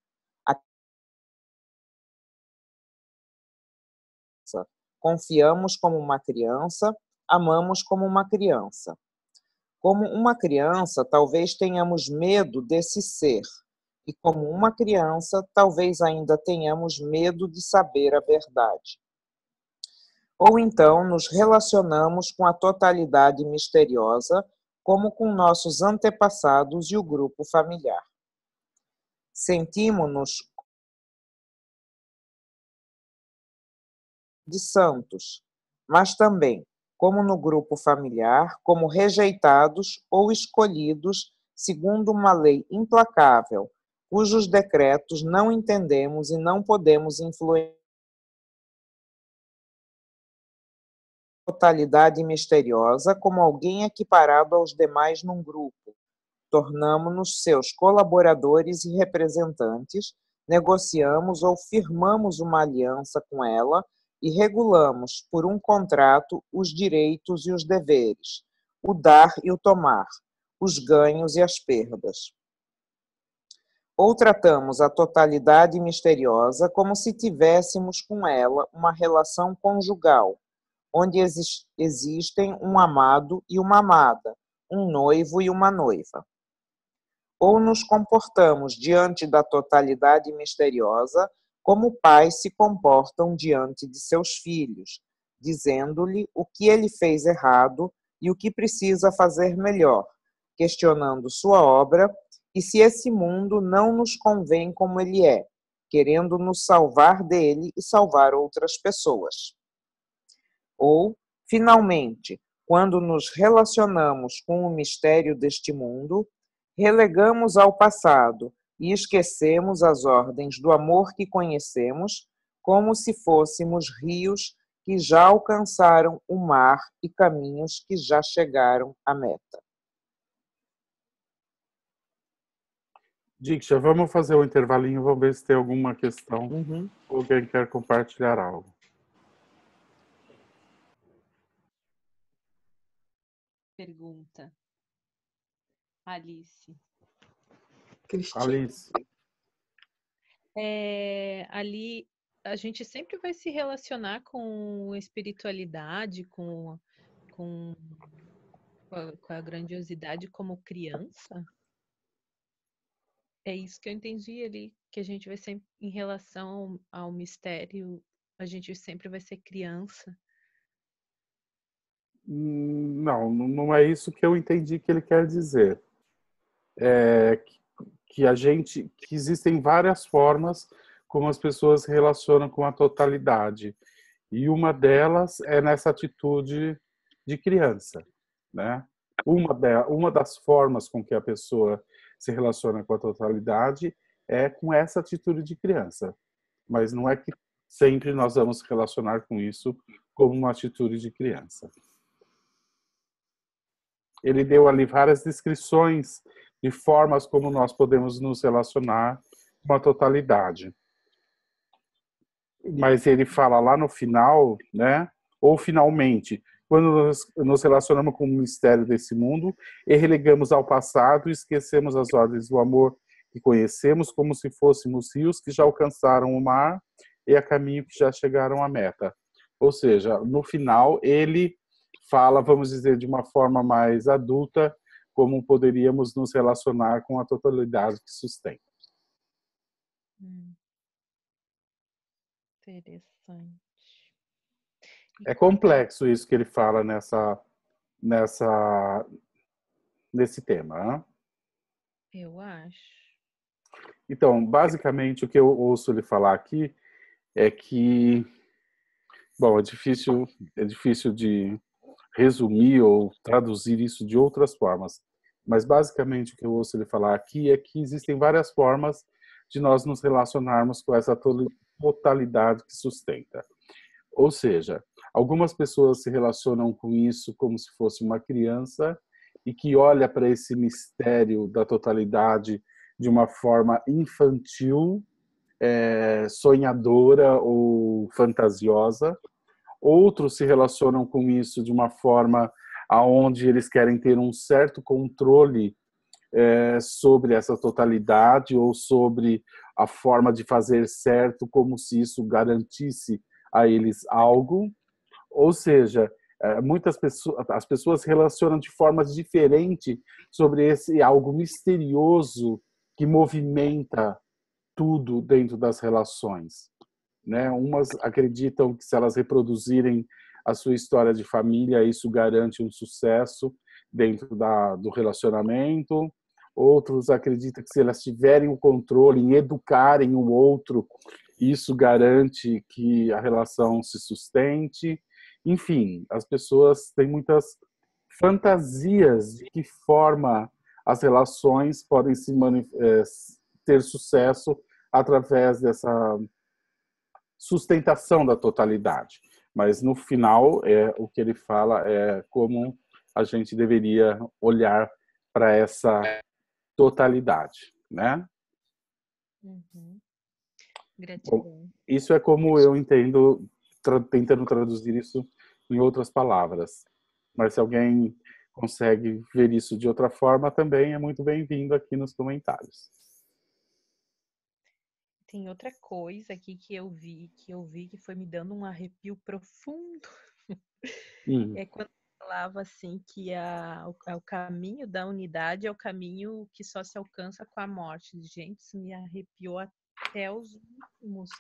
Confiamos como uma criança, amamos como uma criança. Como uma criança, talvez tenhamos medo desse ser, e como uma criança, talvez ainda tenhamos medo de saber a verdade. Ou então nos relacionamos com a totalidade misteriosa, como com nossos antepassados e o grupo familiar. Sentimos-nos de santos, mas também, como no grupo familiar, como rejeitados ou escolhidos segundo uma lei implacável, cujos decretos não entendemos e não podemos influenciar. Totalidade misteriosa como alguém equiparado aos demais num grupo. Tornamo-nos seus colaboradores e representantes, negociamos ou firmamos uma aliança com ela e regulamos, por um contrato, os direitos e os deveres, o dar e o tomar, os ganhos e as perdas. Ou tratamos a totalidade misteriosa como se tivéssemos com ela uma relação conjugal, onde existem um amado e uma amada, um noivo e uma noiva. Ou nos comportamos diante da totalidade misteriosa como pais se comportam diante de seus filhos, dizendo-lhe o que ele fez errado e o que precisa fazer melhor, questionando sua obra e se esse mundo não nos convém como ele é, querendo nos salvar dele e salvar outras pessoas. Ou, finalmente, quando nos relacionamos com o mistério deste mundo, relegamos ao passado e esquecemos as ordens do amor que conhecemos, como se fôssemos rios que já alcançaram o mar e caminhos que já chegaram à meta. Diksha, vamos fazer um intervalinho, vamos ver se tem alguma questão Uhum. ou alguém quer compartilhar algo. Pergunta. Alice. Cristina. Alice, Ali a gente sempre vai se relacionar com espiritualidade, com a grandiosidade como criança? É isso que eu entendi ali, que a gente vai sempre, em relação ao mistério, a gente sempre vai ser criança. não é isso que eu entendi que ele quer dizer. Que existem várias formas como as pessoas se relacionam com a totalidade. E uma delas é nessa atitude de criança, né? Uma das formas com que a pessoa se relaciona com a totalidade é com essa atitude de criança. Mas não é que sempre nós vamos se relacionar com isso como uma atitude de criança. Ele deu ali várias descrições de formas como nós podemos nos relacionar com a totalidade. Mas ele fala lá no final, né? Ou finalmente, quando nós nos relacionamos com o mistério desse mundo e relegamos ao passado e esquecemos as ordens do amor que conhecemos como se fôssemos rios que já alcançaram o mar e a caminho que já chegaram à meta. Ou seja, no final ele fala, vamos dizer, de uma forma mais adulta, como poderíamos nos relacionar com a totalidade que sustenta. Interessante. É complexo isso que ele fala nesse tema. Né? Eu acho. Então, basicamente, o que eu ouço ele falar aqui é que, bom, é difícil de resumir ou traduzir isso de outras formas, mas basicamente o que eu ouço ele falar aqui é que existem várias formas de nós nos relacionarmos com essa totalidade que sustenta. Ou seja, algumas pessoas se relacionam com isso como se fosse uma criança e que olha para esse mistério da totalidade de uma forma infantil, sonhadora ou fantasiosa. Outros se relacionam com isso de uma forma aonde eles querem ter um certo controle sobre essa totalidade ou sobre a forma de fazer certo, como se isso garantisse a eles algo. Ou seja, as pessoas se relacionam de formas diferentes sobre esse algo misterioso que movimenta tudo dentro das relações. Né? Umas acreditam que se elas reproduzirem a sua história de família, isso garante um sucesso dentro do relacionamento. Outros acreditam que se elas tiverem o controle em educarem o outro, isso garante que a relação se sustente. Enfim, as pessoas têm muitas fantasias de que forma as relações podem ter sucesso através dessa sustentação da totalidade. Mas no final, o que ele fala é como a gente deveria olhar para essa totalidade, né? Uhum. Gratidão. Isso é como eu entendo, tentando traduzir isso em outras palavras. Mas se alguém consegue ver isso de outra forma, também é muito bem-vindo aqui nos comentários. Tem outra coisa aqui que eu vi que foi me dando um arrepio profundo. É quando falava assim que o caminho da unidade é o caminho que só se alcança com a morte. Gente, isso me arrepiou até os últimos.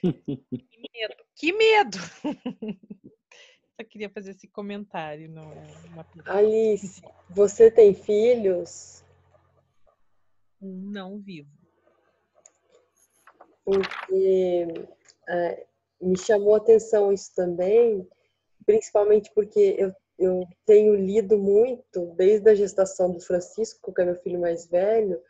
Que medo! Que medo! Só queria fazer esse comentário, não é uma piada. Alice, você tem filhos? Não vivo. Porque me chamou a atenção isso também, principalmente porque eu tenho lido muito, desde a gestação do Francisco, que é meu filho mais velho,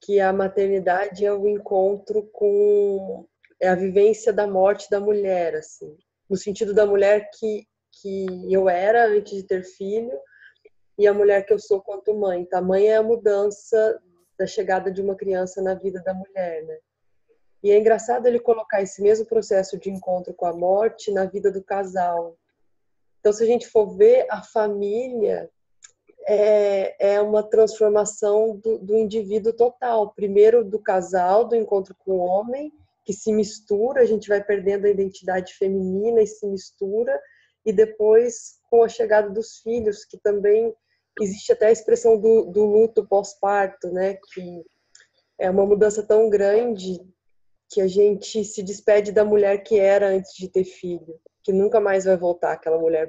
que a maternidade é o encontro com a vivência da morte da mulher, assim, no sentido da mulher que eu era antes de ter filho e a mulher que eu sou quanto mãe. Tamanha é a mudança da chegada de uma criança na vida da mulher, né? E é engraçado ele colocar esse mesmo processo de encontro com a morte na vida do casal. Então, se a gente for ver, a família é uma transformação do indivíduo total. Primeiro do casal, do encontro com o homem, que se mistura, a gente vai perdendo a identidade feminina e se mistura, e depois com a chegada dos filhos, que também existe até a expressão do luto pós-parto, né? Que é uma mudança tão grande que a gente se despede da mulher que era antes de ter filho, que nunca mais vai voltar, aquela mulher,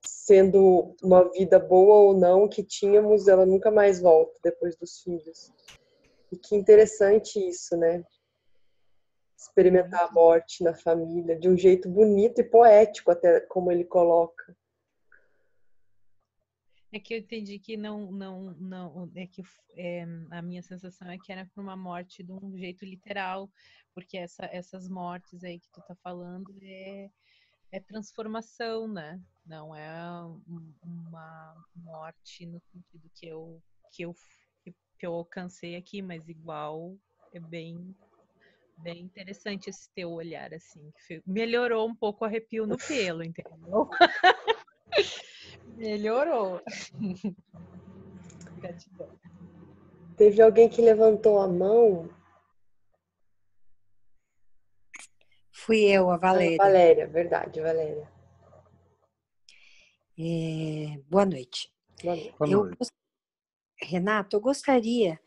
sendo uma vida boa ou não que tínhamos, ela nunca mais volta depois dos filhos. E que interessante isso, né? Experimentar a morte na família de um jeito bonito e poético, até como ele coloca. É que eu entendi que não, é que a minha sensação é que era por uma morte de um jeito literal, porque essas mortes aí que tu tá falando é transformação, né? Não é uma morte no sentido que eu alcancei aqui, mas igual é bem interessante esse teu olhar, assim, que melhorou um pouco o arrepio no pelo, entendeu? Melhorou. Gratidão. Teve alguém que levantou a mão. Fui eu, a Valéria. Valéria, verdade, Valéria. Boa noite. Boa noite. Renato, eu gostaria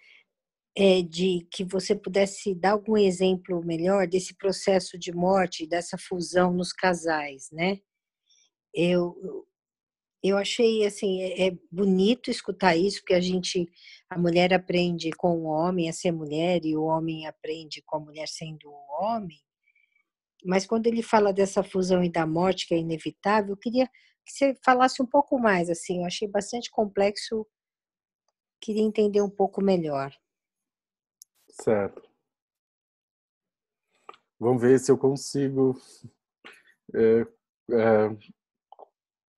de que você pudesse dar algum exemplo melhor desse processo de morte, dessa fusão nos casais, né? Eu achei assim, é bonito escutar isso, porque a mulher aprende com o homem a ser mulher e o homem aprende com a mulher sendo homem. Mas quando ele fala dessa fusão e da morte que é inevitável, eu queria que você falasse um pouco mais, assim, eu achei bastante complexo, queria entender um pouco melhor. Certo. Vamos ver se eu consigo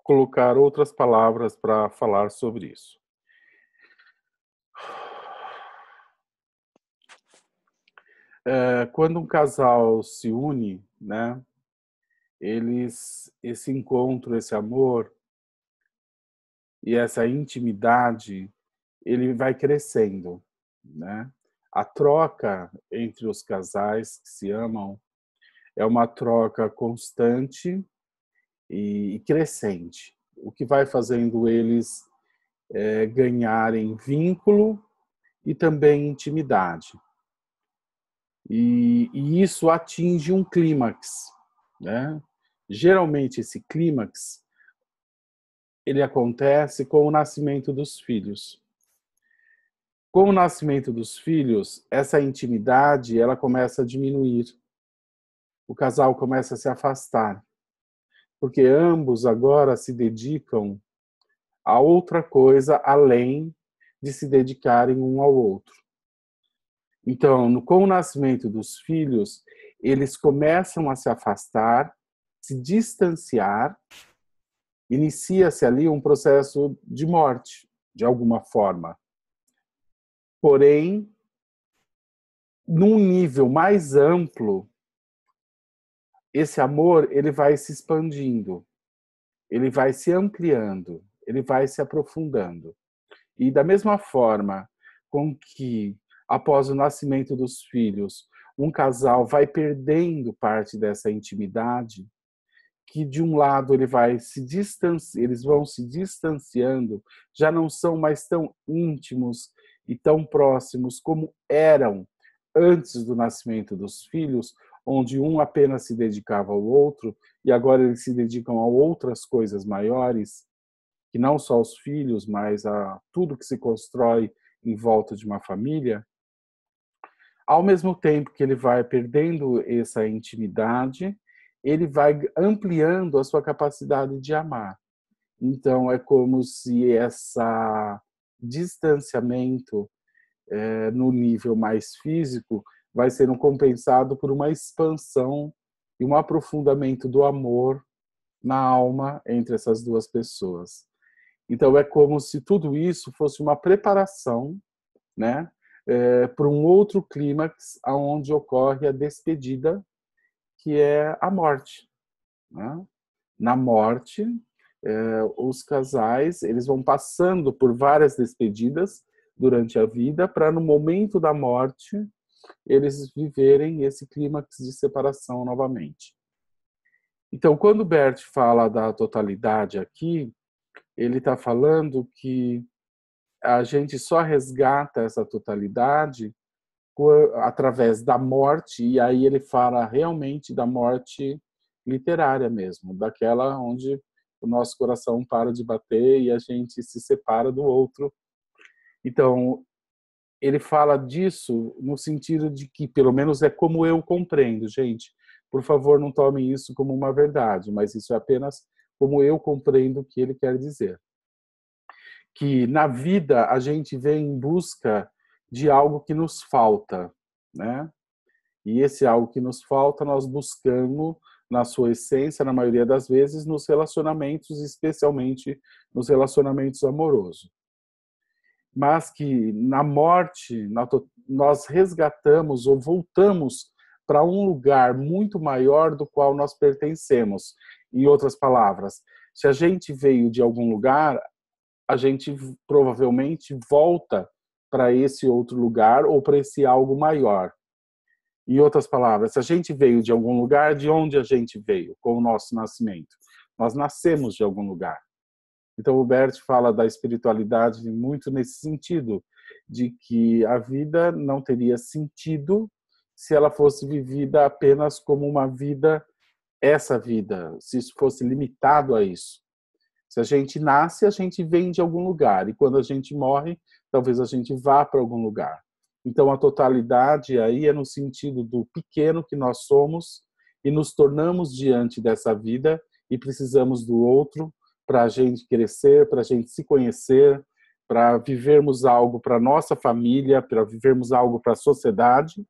colocar outras palavras para falar sobre isso. Quando um casal se une, né, esse encontro, esse amor e essa intimidade, ele vai crescendo, né? A troca entre os casais que se amam é uma troca constante e crescente, o que vai fazendo eles ganharem vínculo e também intimidade. E isso atinge um clímax, né? Geralmente esse clímax ele acontece com o nascimento dos filhos. Com o nascimento dos filhos, essa intimidade ela começa a diminuir. O casal começa a se afastar, porque ambos agora se dedicam a outra coisa além de se dedicarem um ao outro. Então, com o nascimento dos filhos, eles começam a se afastar, se distanciar, inicia-se ali um processo de morte, de alguma forma. Porém, num nível mais amplo, esse amor ele vai se expandindo, ele vai se ampliando, ele vai se aprofundando. E da mesma forma com que, após o nascimento dos filhos, um casal vai perdendo parte dessa intimidade, que de um lado eles vão se distanciando, já não são mais tão íntimos e tão próximos como eram antes do nascimento dos filhos, onde um apenas se dedicava ao outro, e agora eles se dedicam a outras coisas maiores, que não só os filhos, mas a tudo que se constrói em volta de uma família. Ao mesmo tempo que ele vai perdendo essa intimidade, ele vai ampliando a sua capacidade de amar. Então, é como se esse distanciamento no nível mais físico vai ser compensado por uma expansão e um aprofundamento do amor na alma entre essas duas pessoas. Então, é como se tudo isso fosse uma preparação, né, para um outro clímax onde ocorre a despedida, que é a morte. Né? Na morte, os casais eles vão passando por várias despedidas durante a vida para, no momento da morte, eles viverem esse clímax de separação novamente. Então, quando Bert fala da totalidade aqui, ele está falando que a gente só resgata essa totalidade através da morte, e aí ele fala realmente da morte literária mesmo, daquela onde o nosso coração para de bater e a gente se separa do outro. Então, ele fala disso no sentido de que, pelo menos é como eu compreendo, gente. Por favor, não tomem isso como uma verdade, mas isso é apenas como eu compreendo o que ele quer dizer. Que na vida a gente vem em busca de algo que nos falta, né? E esse algo que nos falta nós buscamos na sua essência, na maioria das vezes, nos relacionamentos, especialmente nos relacionamentos amorosos. Mas que na morte nós resgatamos ou voltamos para um lugar muito maior do qual nós pertencemos. Em outras palavras, se a gente veio de algum lugar, a gente provavelmente volta para esse outro lugar ou para esse algo maior. Em outras palavras, se a gente veio de algum lugar, de onde a gente veio com o nosso nascimento? Nós nascemos de algum lugar. Então, o Bert fala da espiritualidade muito nesse sentido, de que a vida não teria sentido se ela fosse vivida apenas como uma vida, essa vida, se isso fosse limitado a isso. Se a gente nasce, a gente vem de algum lugar, e quando a gente morre, talvez a gente vá para algum lugar. Então, a totalidade aí é no sentido do pequeno que nós somos e nos tornamos diante dessa vida e precisamos do outro para a gente crescer, para a gente se conhecer, para vivermos algo para a nossa família, para vivermos algo para a sociedade,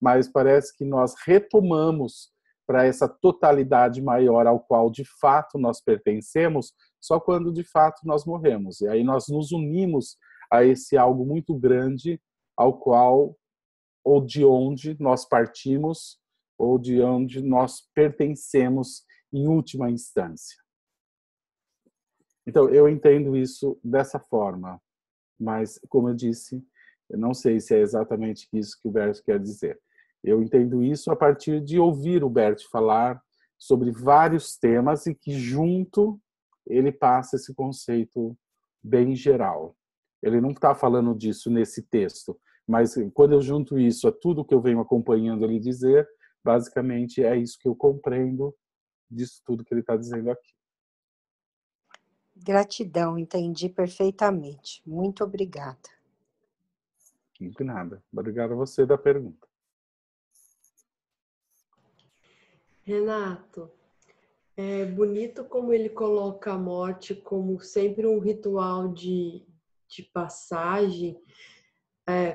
mas parece que nós retomamos para essa totalidade maior ao qual de fato nós pertencemos, só quando de fato nós morremos. E aí nós nos unimos a esse algo muito grande ao qual, ou de onde nós partimos, ou de onde nós pertencemos em última instância. Então, eu entendo isso dessa forma, mas, como eu disse, eu não sei se é exatamente isso que o Bert quer dizer. Eu entendo isso a partir de ouvir o Bert falar sobre vários temas e que, junto, ele passa esse conceito bem geral. Ele não está falando disso nesse texto, mas quando eu junto isso a tudo que eu venho acompanhando ele dizer, basicamente é isso que eu compreendo disso tudo que ele está dizendo aqui. Gratidão, entendi perfeitamente. Muito obrigada. De nada. Obrigado a você da pergunta. Renato, é bonito como ele coloca a morte como sempre um ritual de passagem,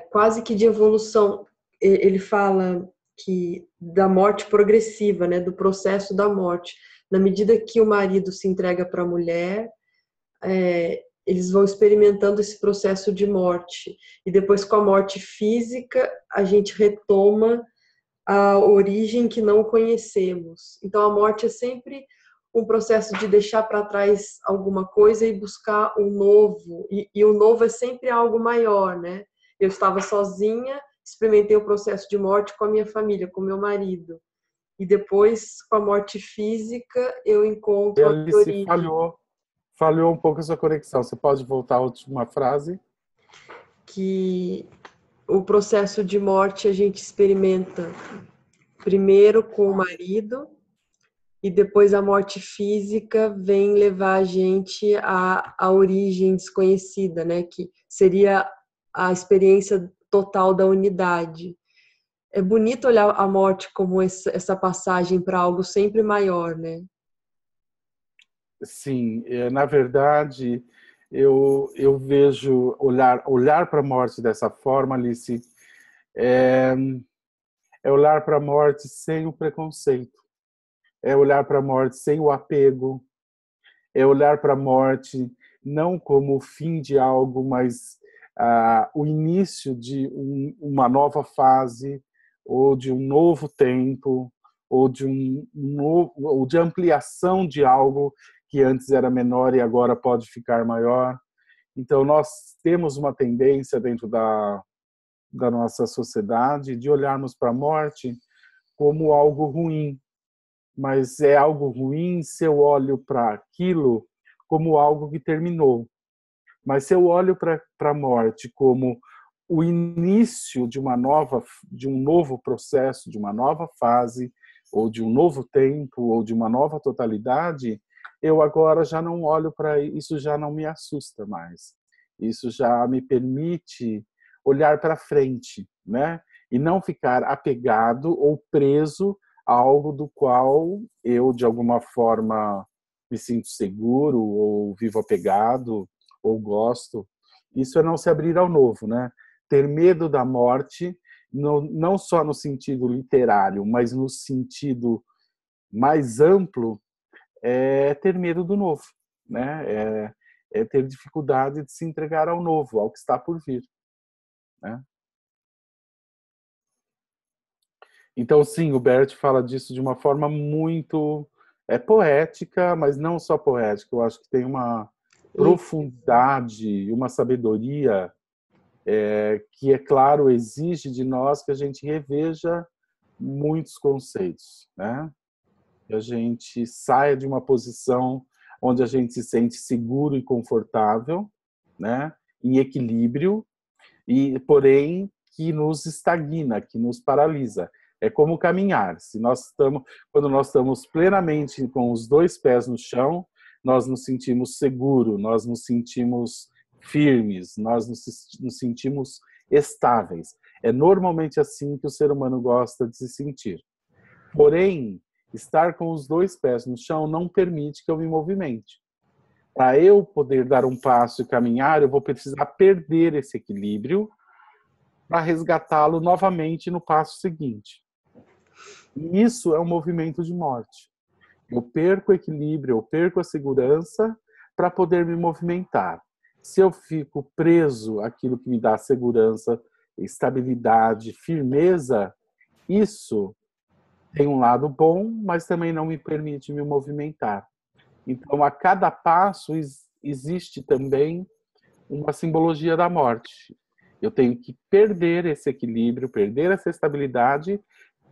quase que de evolução. Ele fala que da morte progressiva, né, do processo da morte. Na medida que o marido se entrega para a mulher, eles vão experimentando esse processo de morte. E depois, com a morte física, a gente retoma a origem que não conhecemos. Então, a morte é sempre um processo de deixar para trás alguma coisa e buscar um novo. E o novo é sempre algo maior, né? Eu estava sozinha, experimentei o processo de morte com a minha família, com meu marido. E depois, com a morte física, eu encontro a minha Alice, origem. falhou um pouco a sua conexão. Você pode voltar à última frase? Que o processo de morte a gente experimenta primeiro com o marido e depois a morte física vem levar a gente à origem desconhecida, né? Que seria a experiência total da unidade. É bonito olhar a morte como essa passagem para algo sempre maior, né? Sim, na verdade, eu vejo olhar para a morte dessa forma, Alice, é olhar para a morte sem o preconceito, é olhar para a morte sem o apego, é olhar para a morte não como o fim de algo, mas o início de uma nova fase, ou de um novo tempo, ou de ou de ampliação de algo que antes era menor e agora pode ficar maior. Então, nós temos uma tendência dentro da nossa sociedade de olharmos para a morte como algo ruim, mas é algo ruim se eu olho para aquilo como algo que terminou. Mas se eu olho para a morte como o início de um novo processo, de uma nova fase, ou de um novo tempo, ou de uma nova totalidade, eu agora já não olho para isso, já não me assusta mais. Isso já me permite olhar para frente, né? E não ficar apegado ou preso a algo do qual eu, de alguma forma, me sinto seguro, ou vivo apegado, ou gosto. Isso é não se abrir ao novo, né? Ter medo da morte, não só no sentido literário, mas no sentido mais amplo, é ter medo do novo, né? É ter dificuldade de se entregar ao novo, ao que está por vir, né? Então, sim, o Bert fala disso de uma forma muito poética, mas não só poética. Eu acho que tem uma profundidade, uma sabedoria que, é claro, exige de nós que a gente reveja muitos conceitos, né? Que a gente saia de uma posição onde a gente se sente seguro e confortável, né? Em equilíbrio, e porém que nos estagna, que nos paralisa. É como caminhar. Quando nós estamos plenamente com os dois pés no chão, nós nos sentimos seguros, nós nos sentimos firmes, nós nos sentimos estáveis. É normalmente assim que o ser humano gosta de se sentir. Porém, estar com os dois pés no chão não permite que eu me movimente. Para eu poder dar um passo e caminhar, eu vou precisar perder esse equilíbrio para resgatá-lo novamente no passo seguinte. E isso é um movimento de morte. Eu perco o equilíbrio, eu perco a segurança para poder me movimentar. Se eu fico preso àquilo que me dá segurança, estabilidade, firmeza, isso tem um lado bom, mas também não me permite me movimentar. Então, a cada passo existe também uma simbologia da morte. Eu tenho que perder esse equilíbrio, perder essa estabilidade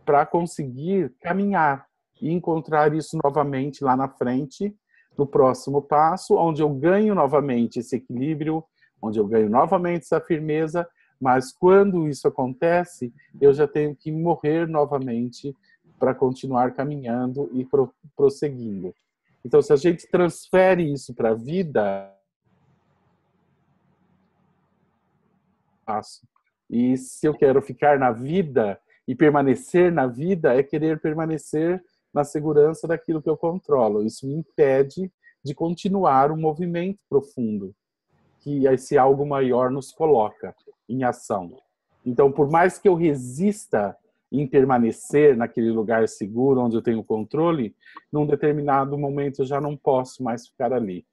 para conseguir caminhar e encontrar isso novamente lá na frente, no próximo passo, onde eu ganho novamente esse equilíbrio, onde eu ganho novamente essa firmeza, mas quando isso acontece, eu já tenho que morrer novamente para continuar caminhando e prosseguindo. Então, se a gente transfere isso para a vida, e se eu quero ficar na vida e permanecer na vida, é querer permanecer na segurança daquilo que eu controlo. Isso me impede de continuar um movimento profundo que esse algo maior nos coloca em ação. Então, por mais que eu resista em permanecer naquele lugar seguro, onde eu tenho controle, num determinado momento eu já não posso mais ficar ali.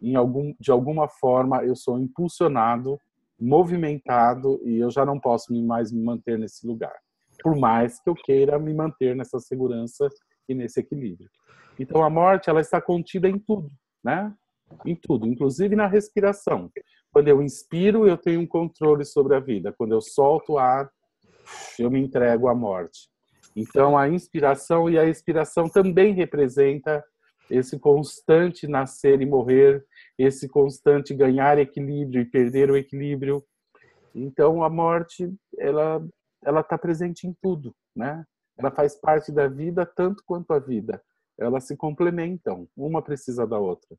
de alguma forma, eu sou impulsionado, movimentado, e eu já não posso mais me manter nesse lugar, por mais que eu queira me manter nessa segurança e nesse equilíbrio. Então, a morte, ela está contida em tudo, né? Em tudo, inclusive na respiração. Quando eu inspiro, eu tenho um controle sobre a vida. Quando eu solto o ar, eu me entrego à morte. Então, a inspiração e a expiração também representa esse constante nascer e morrer, esse constante ganhar equilíbrio e perder o equilíbrio. Então, a morte, ela está presente em tudo, né? Ela faz parte da vida tanto quanto a vida. Elas se complementam, uma precisa da outra.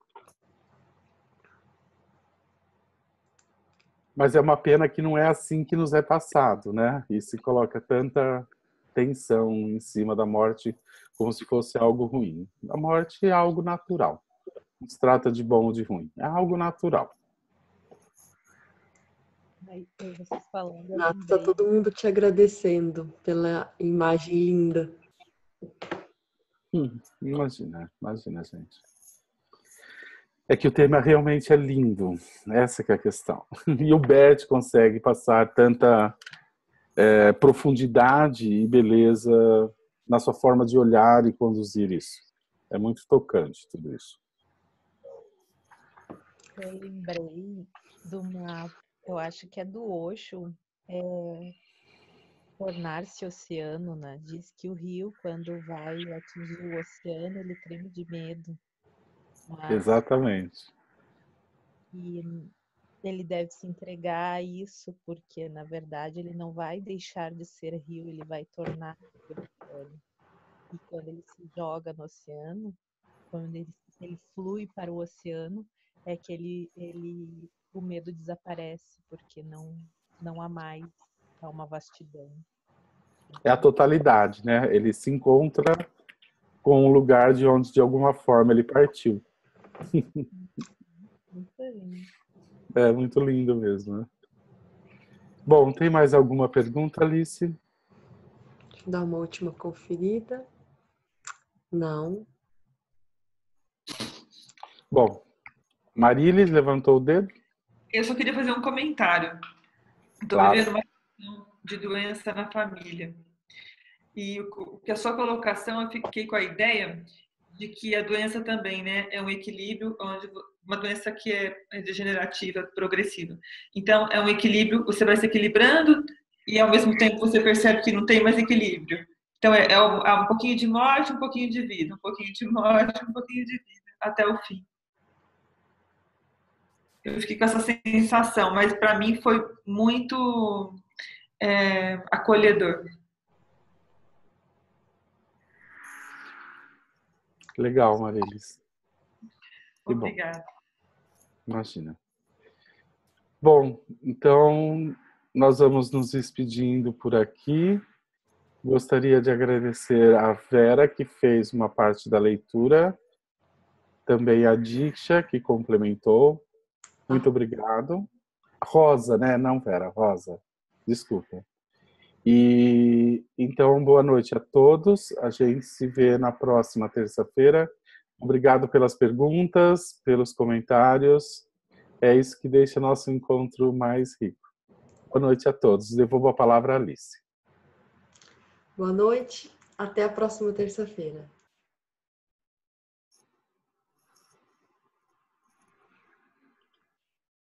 Mas é uma pena que não é assim que nos é passado, né? E se coloca tanta tensão em cima da morte como se fosse algo ruim. A morte é algo natural. Não se trata de bom ou de ruim. É algo natural. Aí, vocês falando, eu Nath, tá lembrei. todo mundo te agradecendo pela imagem linda. Imagina, gente. É que o tema realmente é lindo. Essa que é a questão. E o Bert consegue passar tanta profundidade e beleza na sua forma de olhar e conduzir isso. É muito tocante tudo isso. Eu lembrei de uma, eu acho que é do Osho, tornar-se oceano, né? Diz que o rio, quando vai atingir o oceano, ele treme de medo, mas Exatamente. que ele deve se entregar a isso, porque na verdade ele não vai deixar de ser rio, ele vai tornar o oceano. E quando ele se joga no oceano, quando ele flui para o oceano, é que o medo desaparece, porque não há mais, há uma vastidão. É a totalidade, né? Ele se encontra com o lugar de onde, de alguma forma, ele partiu. Muito lindo. É muito lindo mesmo, né? Bom, tem mais alguma pergunta, Alice? Deixa eu dar uma última conferida. Não. Bom, Marilis levantou o dedo? Eu só queria fazer um comentário. Estou Claro. vivendo uma situação de doença na família. E que a sua colocação, eu fiquei com a ideia de que a doença também, né, é um equilíbrio, onde uma doença que é degenerativa, progressiva. Então, é um equilíbrio, você vai se equilibrando e ao mesmo tempo você percebe que não tem mais equilíbrio. Então, é um pouquinho de morte, um pouquinho de vida, um pouquinho de morte, um pouquinho de vida, até o fim. Eu fiquei com essa sensação, mas para mim foi muito acolhedor. Legal, Marilis. Obrigada. Imagina. Bom, então nós vamos nos despedindo por aqui. Gostaria de agradecer a Vera, que fez uma parte da leitura, também a Diksha, que complementou. Muito obrigado. Rosa, né? Não, Vera, Rosa. Desculpa. E então, boa noite a todos. A gente se vê na próxima terça-feira. Obrigado pelas perguntas, pelos comentários. É isso que deixa nosso encontro mais rico. Boa noite a todos. Devolvo a palavra à Alice. Boa noite. Até a próxima terça-feira.